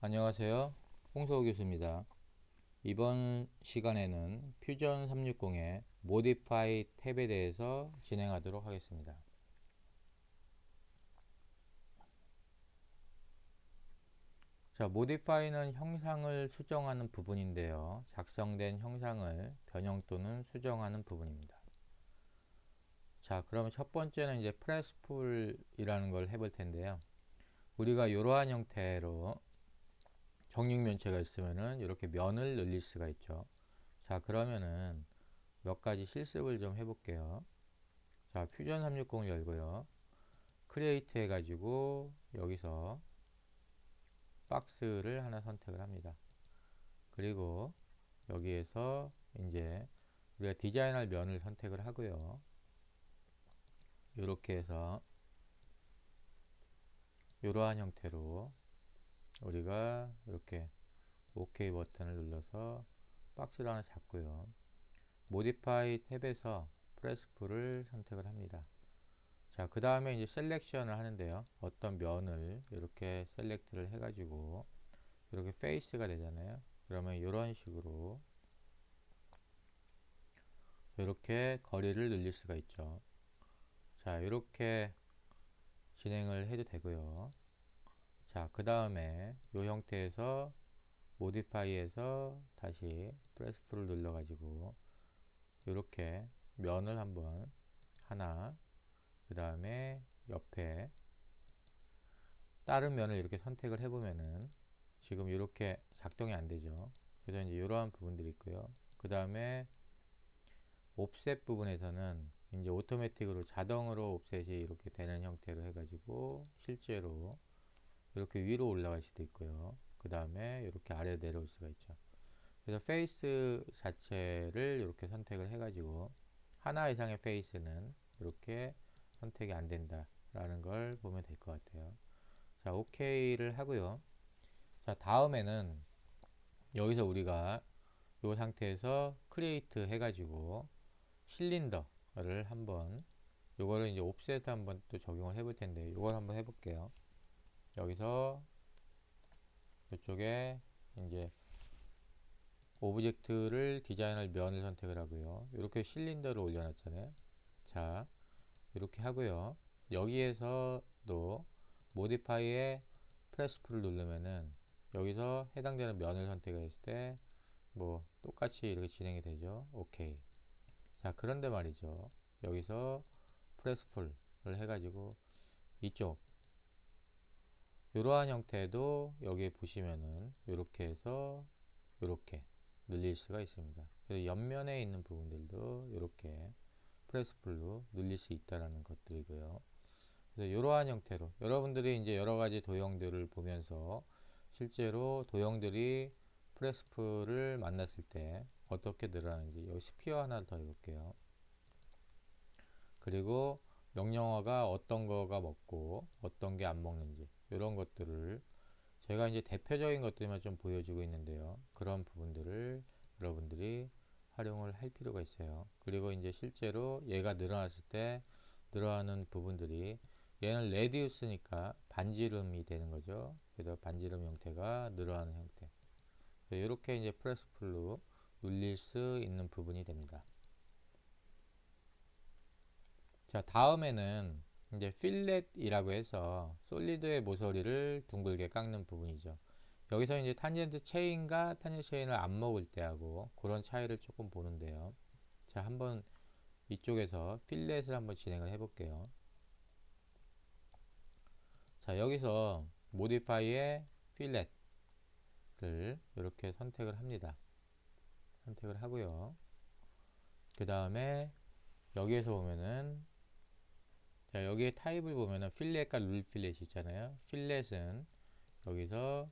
안녕하세요. 홍서호 교수입니다. 이번 시간에는 퓨전 360의 Modify 탭에 대해서 진행하도록 하겠습니다. 자, Modify는 형상을 수정하는 부분인데요. 작성된 형상을 변형 또는 수정하는 부분입니다. 자, 그러면 첫 번째는 이제 프레스풀이라는 걸 해볼 텐데요. 우리가 이러한 형태로 정육면체가 있으면은 이렇게 면을 늘릴 수가 있죠. 자, 그러면은 몇 가지 실습을 좀 해볼게요. 자, 퓨전 360 열고요. 크리에이트 해가지고 여기서 박스를 하나 선택을 합니다. 그리고 여기에서 이제 우리가 디자인할 면을 선택을 하고요. 이렇게 해서 이러한 형태로 우리가 이렇게 OK 버튼을 눌러서 박스를 하나 잡고요. 모디파이 탭에서 프레스풀을 선택을 합니다. 자, 그 다음에 이제 셀렉션을 하는데요. 어떤 면을 이렇게 셀렉트를 해가지고 이렇게 페이스가 되잖아요. 그러면 이런 식으로 이렇게 거리를 늘릴 수가 있죠. 자, 이렇게 진행을 해도 되고요. 자, 그 다음에 이 형태에서 모디파이에서 다시 프레스풀을 눌러가지고 이렇게 면을 한번 하나, 그 다음에 옆에 다른 면을 이렇게 선택을 해보면은 지금 이렇게 작동이 안 되죠. 그래서 이제 이러한 부분들이 있고요. 그 다음에 옵셋 부분에서는 이제 오토매틱으로 자동으로 옵셋이 이렇게 되는 형태로 해가지고 실제로 이렇게 위로 올라갈 수도 있고요. 그 다음에 이렇게 아래로 내려올 수가 있죠. 그래서 페이스 자체를 이렇게 선택을 해가지고 하나 이상의 페이스는 이렇게 선택이 안 된다라는 걸 보면 될 것 같아요. 자, OK를 하고요. 자, 다음에는 여기서 우리가 이 상태에서 크리에이트 해가지고 실린더를 한번 요거를 이제 옵셋 한번 또 적용을 해볼 텐데 요걸 한번 해볼게요. 여기서 이쪽에 이제 오브젝트를 디자인할 면을 선택을 하고요. 이렇게 실린더를 올려놨잖아요. 자, 이렇게 하고요. 여기에서도 모디파이에 프레스풀을 누르면은 여기서 해당되는 면을 선택했을 때 뭐 똑같이 이렇게 진행이 되죠. 오케이. 자, 그런데 말이죠. 여기서 프레스풀을 해가지고 이쪽 이러한 형태도 여기에 보시면은 이렇게 해서 이렇게 늘릴 수가 있습니다. 그래서 옆면에 있는 부분들도 이렇게 프레스풀로 늘릴 수 있다라는 것들이고요. 그래서 이러한 형태로 여러분들이 이제 여러 가지 도형들을 보면서 실제로 도형들이 프레스풀을 만났을 때 어떻게 늘어나는지 여기 스피어 하나 더 해볼게요. 그리고 명령어가 어떤 거가 먹고 어떤 게 안 먹는지 이런 것들을 제가 이제 대표적인 것들만 좀 보여주고 있는데요. 그런 부분들을 여러분들이 활용을 할 필요가 있어요. 그리고 이제 실제로 얘가 늘어났을 때 늘어나는 부분들이 얘는 레디우스니까 반지름이 되는 거죠. 그래서 반지름 형태가 늘어나는 형태. 이렇게 이제 프레스풀로 눌릴 수 있는 부분이 됩니다. 자, 다음에는 이제 필렛이라고 해서 솔리드의 모서리를 둥글게 깎는 부분이죠. 여기서 이제 탄젠트 체인과 탄젠트 체인을 안 먹을 때하고 그런 차이를 조금 보는데요. 자, 한번 이쪽에서 필렛을 한번 진행을 해 볼게요. 자, 여기서 모디파이의 필렛을 이렇게 선택을 합니다. 선택을 하고요. 그 다음에 여기에서 보면은 자, 여기에 타입을 보면은 필렛과 룰 필렛이 있잖아요. 필렛은 여기서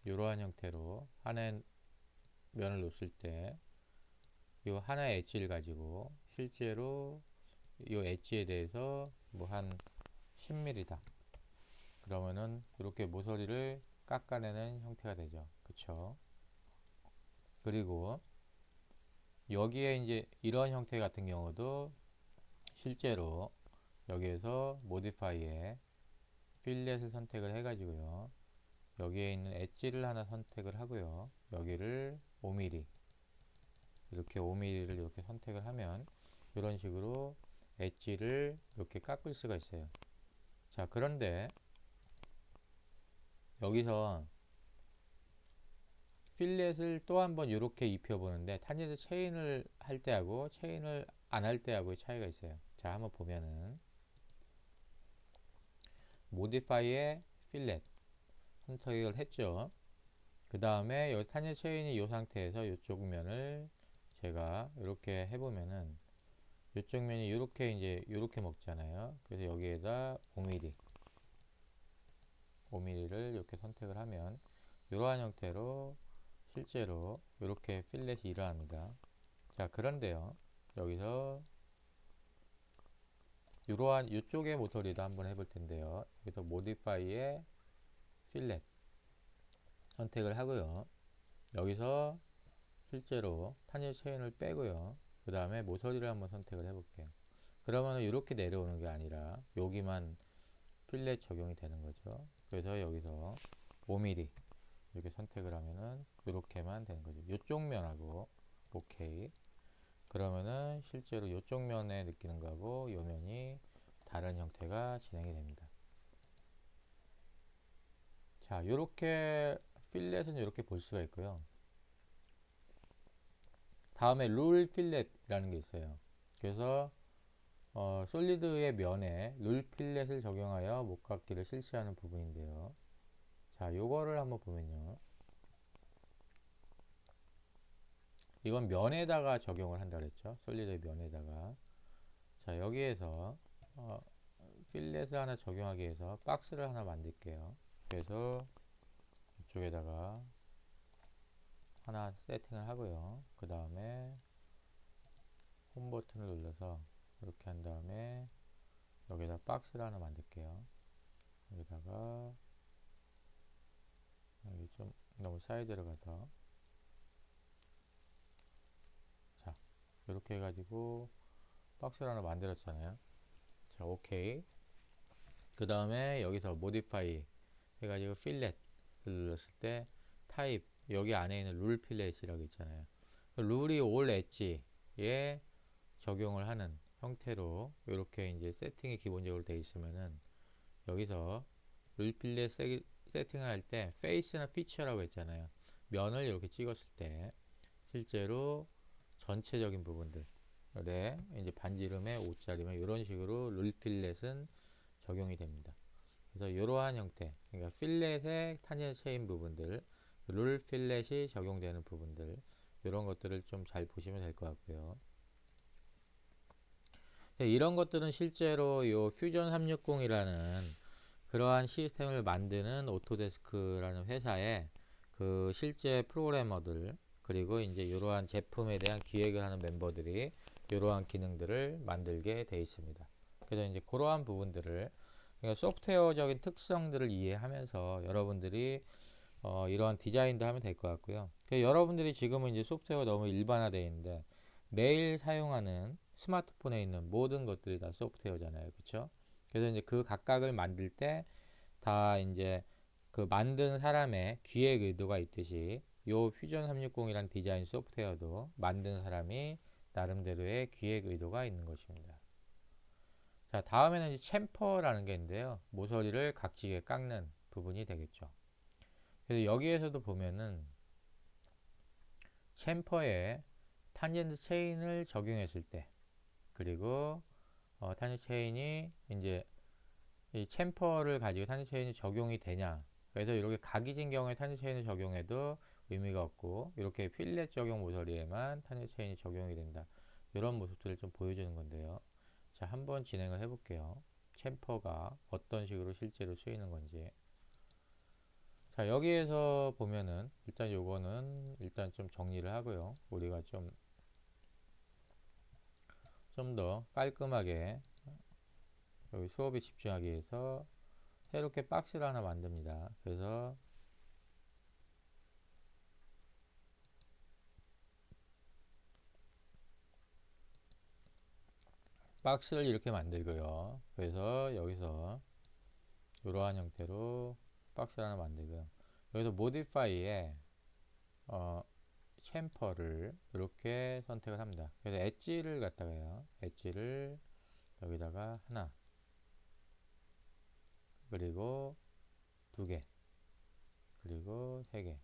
이러한 형태로 하나의 면을 놓았을 때 이 하나의 엣지를 가지고 실제로 이 엣지에 대해서 뭐 한 10mm다. 그러면은 이렇게 모서리를 깎아내는 형태가 되죠. 그쵸? 그리고 여기에 이제 이런 형태 같은 경우도 실제로 여기에서 모디파이에 필렛을 선택을 해가지고요. 여기에 있는 엣지를 하나 선택을 하고요. 여기를 5mm, 이렇게 5mm를 이렇게 선택을 하면 이런 식으로 엣지를 이렇게 깎을 수가 있어요. 자, 그런데 여기서 필렛을 또 한번 이렇게 입혀 보는데 탄젠트 체인을 할 때하고 체인을 안 할 때하고의 차이가 있어요. 자, 한번 보면은 모디파이에 필렛 선택을 했죠. 그 다음에 여기 탄젠트 체인이 이 상태에서 이쪽 면을 제가 이렇게 해보면은 이쪽 면이 이렇게 이제 이렇게 먹잖아요. 그래서 여기에다 5mm를 이렇게 선택을 하면 이러한 형태로 실제로 이렇게 필렛이 일어납니다. 자, 그런데요, 여기서 이러한 이쪽의 모서리도 한번 해볼 텐데요. 여기서 모디파이에 필렛 선택을 하고요. 여기서 실제로 탄젠트 체인을 빼고요. 그 다음에 모서리를 한번 선택을 해볼게요. 그러면 이렇게 내려오는 게 아니라 여기만 필렛 적용이 되는 거죠. 그래서 여기서 5mm 이렇게 선택을 하면은 이렇게만 되는 거죠. 이쪽 면하고 오케이. 그러면은 실제로 이쪽 면에 느끼는 거하고 이 면이 다른 형태가 진행이 됩니다. 자, 이렇게 필렛은 이렇게 볼 수가 있고요. 다음에 룰 필렛이라는 게 있어요. 그래서 솔리드의 면에 룰 필렛을 적용하여 목깎기를 실시하는 부분인데요. 자, 요거를 한번 보면요. 이건 면에다가 적용을 한다 그랬죠. 솔리드의 면에다가. 자, 여기에서 필렛을 하나 적용하기 위해서 박스를 하나 만들게요. 그래서 이쪽에다가 하나 세팅을 하고요. 그 다음에 홈 버튼을 눌러서 이렇게 한 다음에 여기다 박스를 하나 만들게요. 여기다가 여기 좀 너무 사이드로 가서 자, 이렇게 해가지고 박스를 하나 만들었잖아요. 자, 오케이. 그 다음에 여기서 모디파이 해가지고 필렛 눌렀을 때 타입 여기 안에 있는 룰 필렛이라고 있잖아요. 룰이 올 엣지에 적용을 하는 형태로 이렇게 이제 세팅이 기본적으로 되어 있으면은 여기서 룰 필렛 세팅을 할 때 페이스나 피처라고 했잖아요. 면을 이렇게 찍었을 때 실제로 전체적인 부분들에 이제 반지름의 5짜리면 이런 식으로 룰 필렛은 적용이 됩니다. 그래서 이러한 형태, 그러니까 필렛의 탄젠트 체인 부분들, 룰 필렛이 적용되는 부분들, 이런 것들을 좀 잘 보시면 될 것 같고요. 이런 것들은 실제로 이 퓨전 360이라는 그러한 시스템을 만드는 오토데스크라는 회사의 그 실제 프로그래머들, 그리고 이제 이러한 제품에 대한 기획을 하는 멤버들이 이러한 기능들을 만들게 되어 있습니다. 그래서 이제 그러한 부분들을, 그러니까 소프트웨어적인 특성들을 이해하면서 여러분들이 이러한 디자인도 하면 될 것 같고요. 그러니까 여러분들이 지금은 이제 소프트웨어가 너무 일반화되어 있는데 매일 사용하는 스마트폰에 있는 모든 것들이 다 소프트웨어잖아요. 그렇죠? 그래서 이제 그 각각을 만들 때 다 이제 그 만든 사람의 기획 의도가 있듯이 요 퓨전 360이란 디자인 소프트웨어도 만든 사람이 나름대로의 기획 의도가 있는 것입니다. 자, 다음에는 이제 챔퍼라는 게 있는데요. 모서리를 각지게 깎는 부분이 되겠죠. 그래서 여기에서도 보면은 챔퍼에 탄젠트 체인을 적용했을 때, 그리고 탄젠트 체인이 이제 이 챔퍼를 가지고 탄젠트 체인이 적용이 되냐. 그래서 이렇게 각이진 경우에 탄젠트 체인을 적용해도 의미가 없고 이렇게 필렛 적용 모서리에만 탄젠트 체인이 적용이 된다. 이런 모습들을 좀 보여주는 건데요. 자, 한번 진행을 해볼게요. 챔퍼가 어떤 식으로 실제로 쓰이는 건지. 자, 여기에서 보면은 일단 요거는 일단 좀 정리를 하고요. 우리가 좀 더 깔끔하게 여기 수업에 집중하기 위해서 새롭게 박스를 하나 만듭니다. 그래서 박스를 이렇게 만들고요. 그래서 여기서 이러한 형태로 박스를 하나 만들고요. 여기서 modify에 챔퍼를 이렇게 선택을 합니다. 그래서 엣지를 갖다가요. 엣지를 여기다가 하나, 그리고 두 개, 그리고 세 개,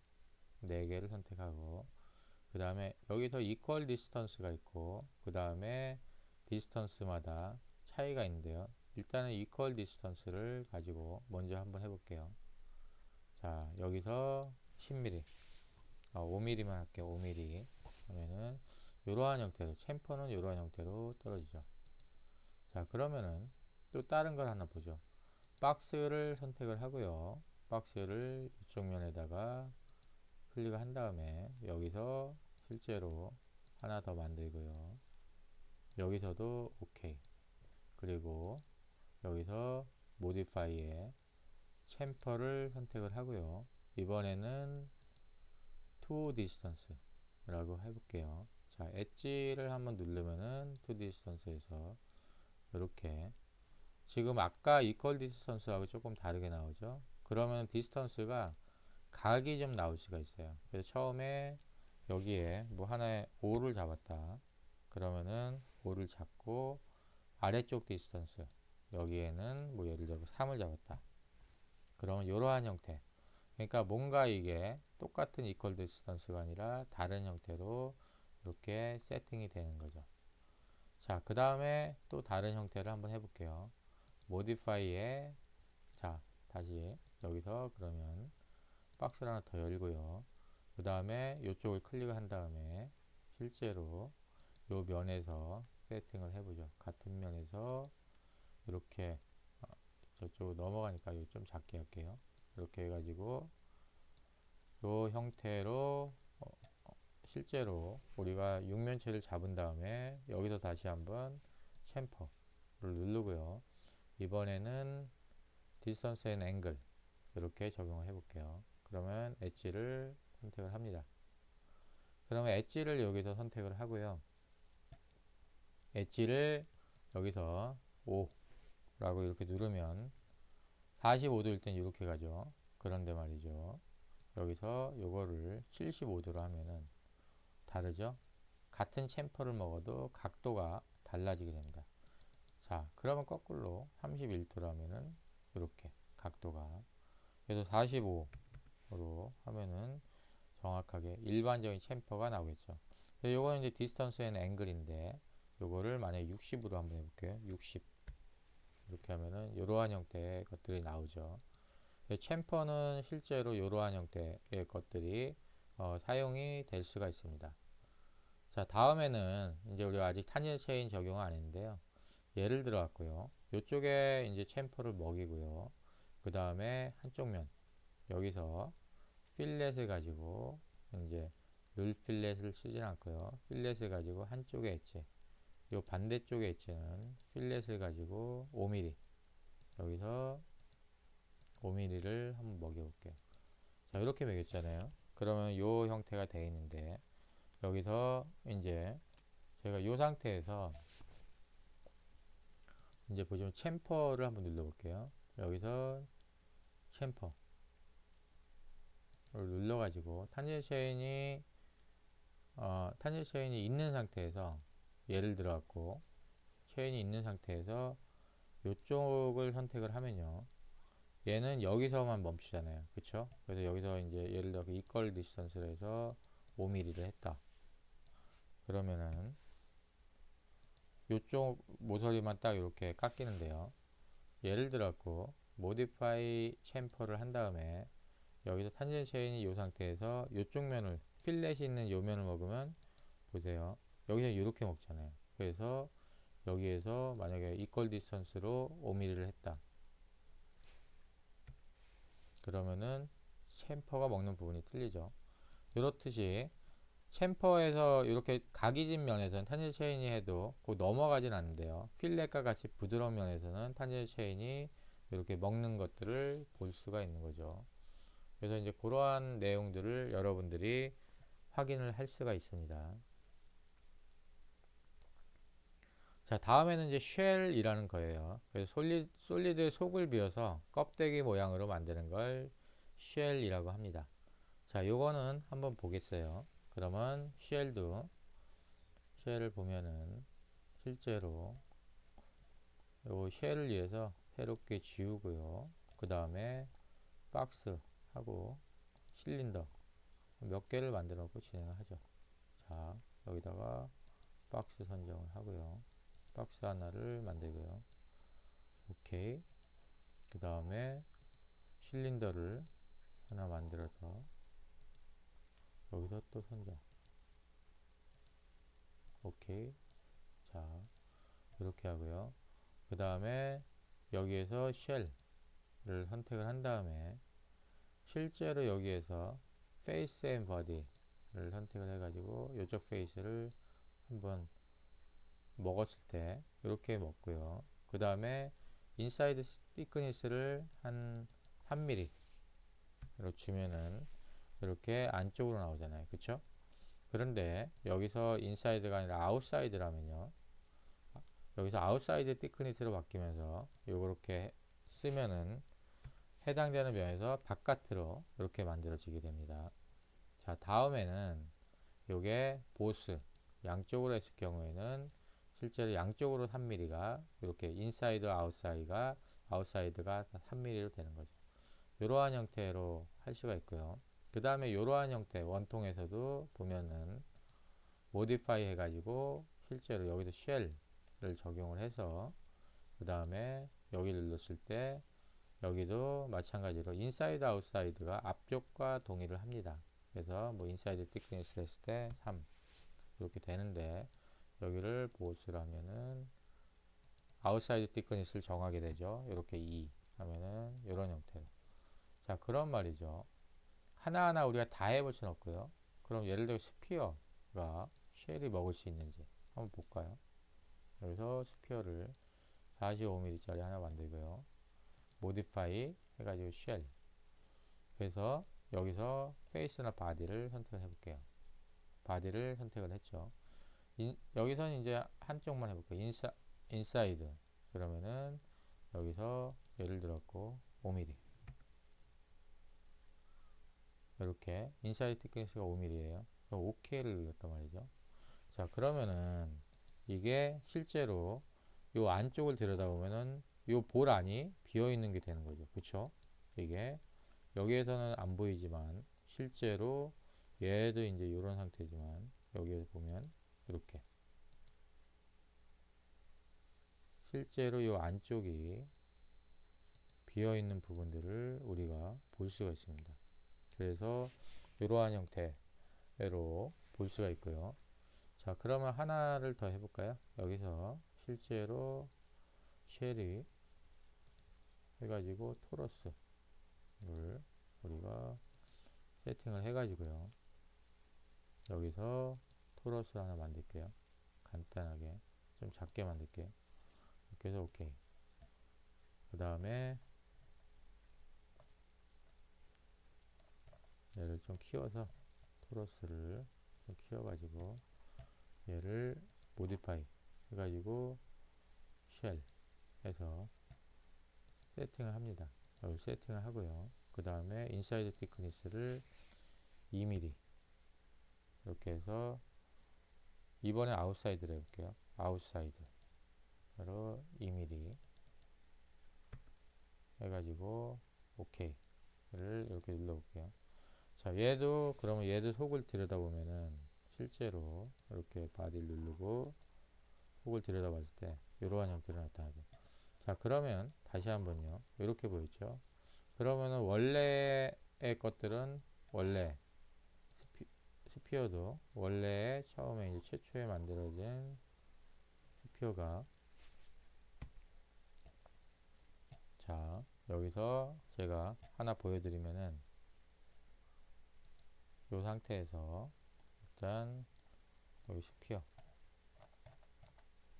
네 개를 선택하고, 그 다음에 여기서 equal distance가 있고, 그 다음에 디스턴스마다 차이가 있는데요. 일단은 equal distance를 가지고 먼저 한번 해볼게요. 자, 여기서 10mm, 5mm만 할게요. 5mm 하면은 이러한 형태로, 챔퍼는 이러한 형태로 떨어지죠. 자, 그러면은 또 다른 걸 하나 보죠. 박스를 선택을 하고요. 박스를 이쪽 면에다가 클릭을 한 다음에 여기서 실제로 하나 더 만들고요. 여기서도 OK. 그리고 여기서 modify에 챔퍼를 선택을 하고요. 이번에는 to distance 라고 해볼게요. 자, 엣지를 한번 누르면은 to distance에서 이렇게, 지금 아까 equal distance하고 조금 다르게 나오죠. 그러면 distance가 각이 좀 나올 수가 있어요. 그래서 처음에 여기에 뭐 하나의 5를 잡았다. 그러면은 5를 잡고 아래쪽 디스턴스 여기에는 뭐 예를 들어 3을 잡았다. 그러면 이러한 형태. 그러니까 뭔가 이게 똑같은 equal distance가 아니라 다른 형태로 이렇게 세팅이 되는 거죠. 자, 그 다음에 또 다른 형태를 한번 해볼게요. modify에, 자, 다시 여기서 그러면 박스를 하나 더 열고요. 그 다음에 이쪽을 클릭을 한 다음에 실제로 요 면에서 세팅을 해보죠. 같은 면에서 이렇게 저쪽으로 넘어가니까 이거 좀 작게 할게요. 이렇게 해가지고 요 형태로 실제로 우리가 육면체를 잡은 다음에 여기서 다시 한번 챔퍼를 누르고요. 이번에는 distance and angle 이렇게 적용을 해볼게요. 그러면 엣지를 선택을 합니다. 그러면 엣지를 여기서 선택을 하고요. 엣지를 여기서 5라고 이렇게 누르면 45도일 땐 이렇게 가죠. 그런데 말이죠. 여기서 요거를 75도로 하면은 다르죠? 같은 챔퍼를 먹어도 각도가 달라지게 됩니다. 자, 그러면 거꾸로 31도로 하면은 이렇게 각도가, 그래서 45로 하면은 정확하게 일반적인 챔퍼가 나오겠죠. 요거는 이제 디스턴스 앤 앵글인데 요거를 만약에 60으로 한번 해볼게요. 60 이렇게 하면은 이러한 형태의 것들이 나오죠. 챔퍼는 실제로 이러한 형태의 것들이 사용이 될 수가 있습니다. 자, 다음에는 이제 우리가 아직 탄젠트 체인 적용은 안 했는데요. 예를 들어 갖고요. 이쪽에 이제 챔퍼를 먹이고요. 그 다음에 한쪽 면 여기서 필렛을 가지고 이제 룰 필렛을 쓰진 않고요. 필렛을 가지고 한쪽에 엣지, 요 반대쪽에 엣지는 필렛을 가지고 5mm 여기서 5mm를 한번 먹여볼게요. 자, 이렇게 먹였잖아요. 그러면 요 형태가 되어 있는데 여기서 이제 제가 요 상태에서 이제 보시면 챔퍼를 한번 눌러볼게요. 여기서 챔퍼를 눌러가지고 탄젠트 체인이 있는 상태에서 예를 들어 갖고 체인이 있는 상태에서 이쪽을 선택을 하면요. 얘는 여기서만 멈추잖아요. 그쵸? 그래서 여기서 이제 예를 들어 equal distance를 해서 5mm를 했다. 그러면은 이쪽 모서리만 딱 이렇게 깎이는데요. 예를 들어갖고 modify chamfer를 한 다음에 여기서 탄젠트 체인이 이 상태에서 이쪽 면을 필렛이 있는 이 면을 먹으면 보세요. 여기서 이렇게 먹잖아요. 그래서 여기에서 만약에 equal distance로 5mm를 했다. 그러면은 챔퍼가 먹는 부분이 틀리죠. 이렇듯이 챔퍼에서 이렇게 각이진 면에서는 탄젠트 체인이 해도 그 넘어가진 않는데요. 필렛과 같이 부드러운 면에서는 탄젠트 체인이 이렇게 먹는 것들을 볼 수가 있는 거죠. 그래서 이제 그러한 내용들을 여러분들이 확인을 할 수가 있습니다. 자, 다음에는 이제 쉘이라는 거예요. 그래서 솔리드의 속을 비워서 껍데기 모양으로 만드는 걸 쉘이라고 합니다. 자, 요거는 한번 보겠어요. 그러면 쉘을 보면은 실제로 요 쉘을 위해서 새롭게 지우고요. 그 다음에 박스하고 실린더 몇 개를 만들어 놓고 진행을 하죠. 자, 여기다가 박스 선정을 하고요. 박스 하나를 만들고요. 오케이. 그 다음에 실린더를 하나 만들어서 여기서 또 선정. 오케이. 자, 이렇게 하고요. 그 다음에 여기에서 쉘을 선택을 한 다음에 실제로 여기에서 face and body를 선택을 해가지고 이쪽 페이스를 한번 먹었을 때 이렇게 먹고요. 그 다음에 인사이드 thickness를 한 3mm로 주면은 이렇게 안쪽으로 나오잖아요. 그쵸? 그런데 여기서 인사이드가 아니라 아웃사이드라면요. 여기서 아웃사이드 thickness로 바뀌면서 요렇게 쓰면은 해당되는 면에서 바깥으로 이렇게 만들어지게 됩니다. 자, 다음에는 요게 보스 양쪽으로 했을 경우에는 실제로 양쪽으로 3mm가 이렇게 인사이드 아웃사이드가 3mm로 되는 거죠. 이러한 형태로 할 수가 있고요. 그 다음에 이러한 형태 원통에서도 보면은 모디파이 해가지고 실제로 여기서 쉘을 적용을 해서 그 다음에 여기를 눌렀을 때 여기도 마찬가지로 인사이드 아웃사이드가 앞쪽과 동일을 합니다. 그래서 뭐 인사이드 thickness 했을 때 3 이렇게 되는데 여기를 보스를 하면은 아웃사이드 thickness를 정하게 되죠. 이렇게 2 하면은 이런 형태로. 자, 그런 말이죠. 하나하나 우리가 다 해볼 수는 없고요. 그럼 예를 들어 스피어가 쉘이 먹을 수 있는지 한번 볼까요? 여기서 스피어를 45mm짜리 하나 만들고요. 모디파이 해가지고 쉘. 그래서 여기서 페이스나 바디를 선택을 해볼게요. 바디를 선택을 했죠. 여기서는 이제 한쪽만 해볼게요. 인사이드. 그러면은 여기서 예를 들었고 5mm. 이렇게 인사이드 티크니스가 5mm예요. OK를 눌렀단 말이죠. 자, 그러면은 이게 실제로 요 안쪽을 들여다보면은 요 볼 안이 비어 있는 게 되는 거죠. 그쵸? 이게 여기에서는 안 보이지만 실제로 얘도 이제 이런 상태지만 여기에서 보면 이렇게 실제로 이 안쪽이 비어 있는 부분들을 우리가 볼 수가 있습니다. 그래서 이러한 형태로 볼 수가 있고요. 자, 그러면 하나를 더 해볼까요? 여기서 실제로 쉘이 해가지고 토러스를 우리가 세팅을 해가지고요. 여기서 토러스 하나 만들게요. 간단하게 좀 작게 만들게요. 이렇게 해서 오케이. 그 다음에 얘를 좀 키워서 토러스를 좀 키워가지고 얘를 모디파이 해가지고 쉘 해서 세팅을 합니다. 여기 세팅을 하고요. 그 다음에 인사이드 티크니스를 2mm 이렇게 해서 이번에 아웃사이드로 해볼게요. 아웃사이드로 2mm 해가지고 OK를 이렇게 눌러볼게요. 자, 얘도 그러면 얘도 속을 들여다보면은 실제로 이렇게 바디를 누르고 속을 들여다봤을 때 이러한 형태로 나타나죠. 자, 그러면 다시 한번요. 이렇게 보였죠. 그러면은 원래의 것들은 원래 스피어도 원래 처음에 이제 최초에 만들어진 스피어가 자, 여기서 제가 하나 보여드리면은 이 상태에서 일단 여기 스피어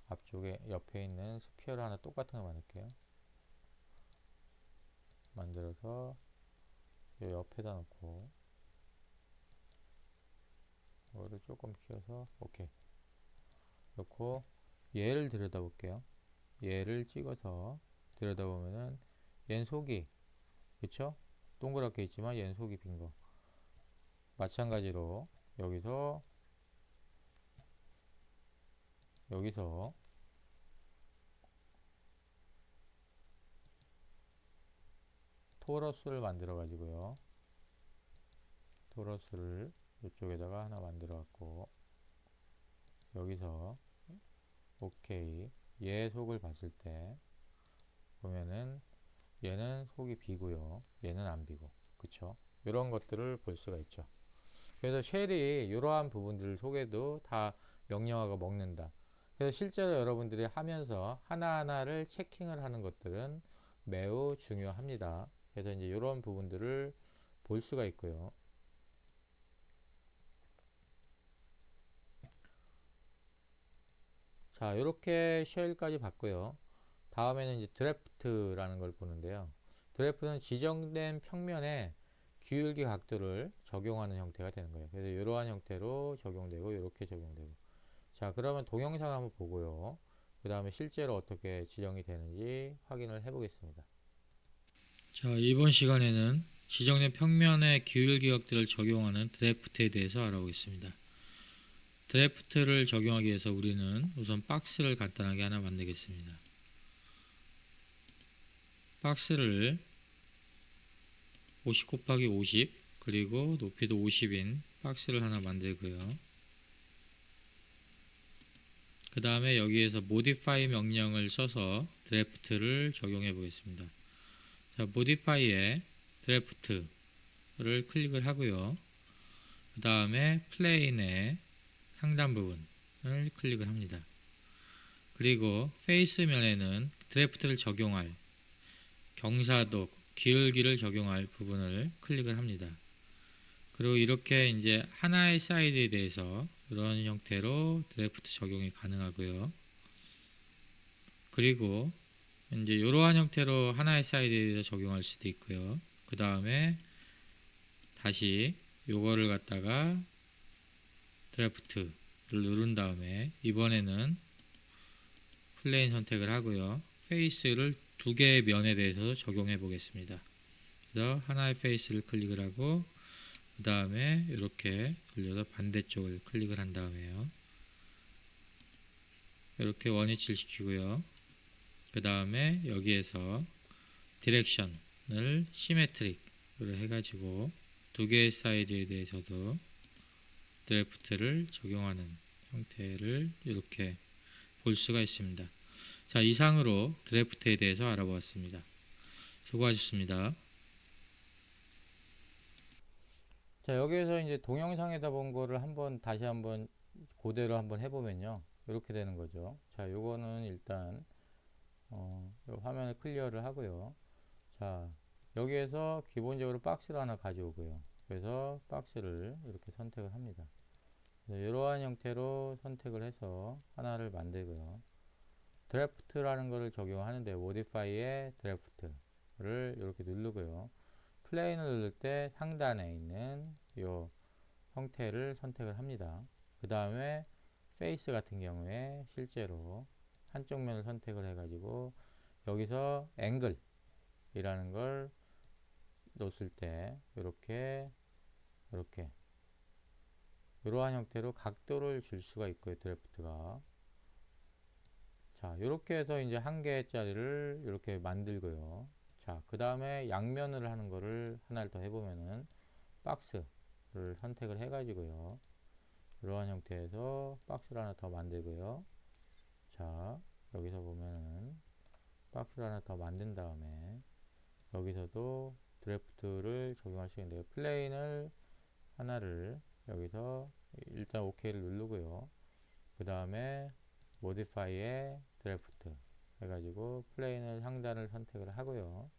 앞쪽에 옆에 있는 스피어를 하나 똑같은 거 만들게요. 만들어서 이 옆에다 놓고 이거를 조금 키워서 오케이 놓고 얘를 들여다볼게요. 얘를 찍어서 들여다보면은 얘는 속이 그쵸? 동그랗게 있지만 얘는 속이 빈 거. 마찬가지로 여기서 토러스를 만들어 가지고요. 토러스를 이쪽에다가 하나 만들어 갖고 여기서 오케이. 얘 속을 봤을 때 보면은 얘는 속이 비고요. 얘는 안 비고. 그쵸? 이런 것들을 볼 수가 있죠. 그래서 쉘이 이러한 부분들 속에도 다 명령어가 먹는다. 그래서 실제로 여러분들이 하면서 하나하나를 체킹을 하는 것들은 매우 중요합니다. 그래서 이제 이런 부분들을 볼 수가 있고요. 자, 이렇게 쉘까지 봤고요. 다음에는 이제 드래프트라는 걸 보는데요. 드래프트는 지정된 평면에 기울기 각도를 적용하는 형태가 되는 거예요. 그래서 이러한 형태로 적용되고 이렇게 적용되고. 자, 그러면 동영상 한번 보고요. 그 다음에 실제로 어떻게 지정이 되는지 확인을 해 보겠습니다. 자, 이번 시간에는 지정된 평면의 기울기 각도를 적용하는 드래프트에 대해서 알아보겠습니다. 드래프트를 적용하기 위해서 우리는 우선 박스를 간단하게 하나 만들겠습니다. 박스를 50 곱하기 50 그리고 높이도 50인 박스를 하나 만들고요. 그 다음에 여기에서 modify 명령을 써서 드래프트를 적용해 보겠습니다. 자, modify에 드래프트를 클릭을 하고요. 그 다음에 플레인의 상단 부분을 클릭을 합니다. 그리고 페이스면에는 드래프트를 적용할 경사도 기울기를 적용할 부분을 클릭을 합니다. 그리고 이렇게 이제 하나의 사이드에 대해서 이런 형태로 드래프트 적용이 가능하고요. 그리고 이제 이러한 형태로 하나의 사이드에 대해서 적용할 수도 있고요. 그 다음에 다시 요거를 갖다가 드래프트를 누른 다음에 이번에는 플레인 선택을 하고요. 페이스를 두 개의 면에 대해서 적용해 보겠습니다. 그래서 하나의 페이스를 클릭을 하고 그 다음에 이렇게 돌려서 반대쪽을 클릭을 한 다음에요. 이렇게 원위치를 시키고요. 그 다음에 여기에서 디렉션을 시메트릭으로 해가지고 두 개의 사이드에 대해서도 드래프트를 적용하는 형태를 이렇게 볼 수가 있습니다. 자, 이상으로 드래프트에 대해서 알아보았습니다. 수고하셨습니다. 자, 여기에서 이제 동영상에다 본 거를 다시 한번 그대로 한번 해보면요. 이렇게 되는 거죠. 자, 요거는 일단 요 화면을 클리어를 하고요. 자, 여기에서 기본적으로 박스를 하나 가져오고요. 그래서 박스를 이렇게 선택을 합니다. 이러한 형태로 선택을 해서 하나를 만들고요. 드래프트라는 것을 적용하는데 modify의 드래프트를 이렇게 누르고요. 플레인을 누를 때 상단에 있는 이 형태를 선택을 합니다. 그 다음에 페이스 같은 경우에 실제로 한쪽 면을 선택을 해가지고 여기서 앵글이라는 걸 놓았을 때 이렇게 이러한 형태로 각도를 줄 수가 있고요. 드래프트가 자, 이렇게 해서 이제 한 개짜리를 이렇게 만들고요. 자, 그 다음에 양면을 하는 거를 하나를 더 해보면은 박스를 선택을 해가지고요. 이러한 형태에서 박스를 하나 더 만들고요. 자, 여기서 보면은 박스를 하나 더 만든 다음에 여기서도 드래프트를 적용할 수 있는데요. 플레인을 하나를 여기서 일단 OK를 누르고요. 그 다음에 modify의 드래프트 해가지고 플레인을 상단을 선택을 하고요.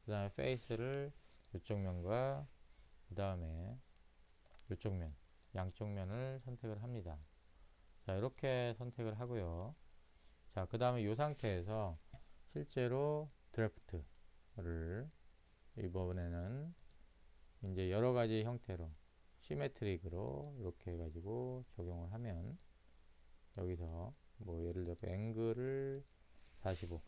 그 다음에 페이스를 이쪽 면과 그 다음에 이쪽 면, 양쪽 면을 선택을 합니다. 자, 이렇게 선택을 하고요. 자, 그 다음에 이 상태에서 실제로 드래프트를 이번에는 이제 여러 가지 형태로 시메트릭으로 이렇게 해가지고 적용을 하면 여기서 뭐 예를 들어 앵글을 45로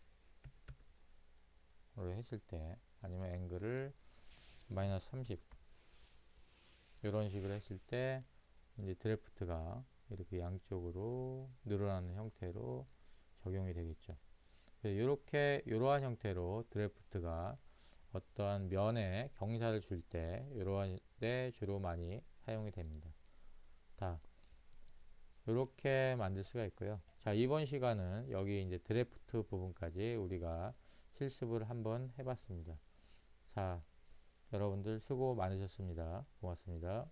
했을 때 아니면 앵글을 마이너스 30 이런 식으로 했을 때 이제 드래프트가 이렇게 양쪽으로 늘어나는 형태로 적용이 되겠죠. 이렇게 이러한 형태로 드래프트가 어떠한 면에 경사를 줄 때 이러한 때 주로 많이 사용이 됩니다. 다 이렇게 만들 수가 있고요. 자, 이번 시간은 여기 이제 드래프트 부분까지 우리가 실습을 한번 해봤습니다. 자, 여러분들 수고 많으셨습니다. 고맙습니다.